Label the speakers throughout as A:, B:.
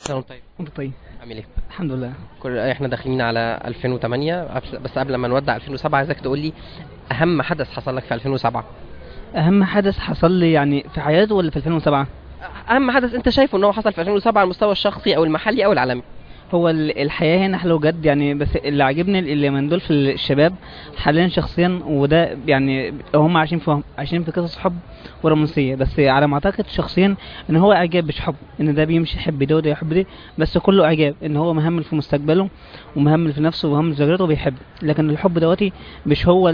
A: سلام طيب.
B: وانت طيب؟
A: عامل ايه؟
B: الحمد لله.
A: احنا داخلين على 2008، بس قبل ما نودع 2007 عايزك تقول لي اهم حدث حصل لك في 2007.
B: اهم حدث حصل لي يعني في حياتي ولا في 2007؟
A: اهم حدث انت شايفه ان هو حصل في 2007 على المستوى الشخصي او المحلي او العالمي.
B: هو الحياة هنا حلوة جد يعني، بس اللي عاجبني اللي من دول في الشباب حاليا شخصيا، وده يعني هم عايشين في قصص حب ورومانسية، بس على ما اعتقد شخصيا ان هو اعجاب مش حب، ان ده بيمشي يحب ده وده يحب ده، بس كله اعجاب، ان هو مهمل في مستقبله ومهمل في نفسه ومهمل في ذاكرته وبيحب. لكن الحب دوتي مش هو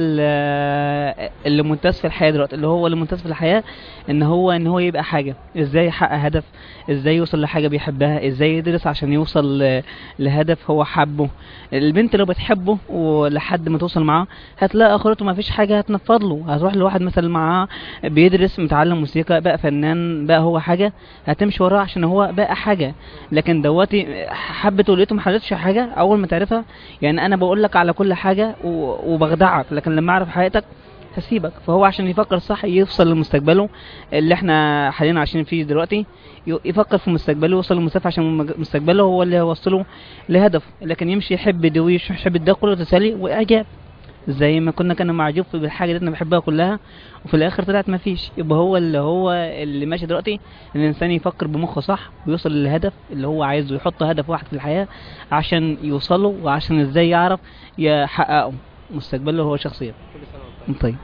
B: اللي ممتاز في الحياة دلوقتي. اللي هو اللي ممتاز في الحياة ان هو يبقى حاجة، ازاي يحقق هدف، ازاي يوصل لحاجة بيحبها، ازاي يدرس عشان يوصل لهدف هو حبه. البنت لو بتحبه ولحد ما توصل معاه هتلاقي اخرته ما فيش حاجه هتنفض له. هتروح لواحد مثلا معاه بيدرس متعلم موسيقى بقى فنان بقى هو حاجه، هتمشي وراه عشان هو بقى حاجه. لكن دواتي حبته ولقيته ما حدثش حاجه اول ما تعرفها. يعني انا بقول لك على كل حاجه وبخدعك، لكن لما اعرف حياتك هسيبك. فهو عشان يفكر صح يوصل لمستقبله اللي احنا حاليا عايشين فيه دلوقتي، يفكر في مستقبله، يوصل للمستقبل عشان مستقبله هو اللي هيوصله لهدفه. لكن يمشي يحب ده ويحب ده كله تسالي واعجاب، زي ما كان معجوب بالحاجه اللي انا بحبها كلها وفي الاخر طلعت ما فيش. يبقى هو اللي ماشي دلوقتي ان الانسان يفكر بمخه صح ويوصل للهدف اللي هو عايزه، يحط هدف واحد في الحياه عشان يوصله وعشان ازاي يعرف يحققه مستقبله هو شخصيا. طيب.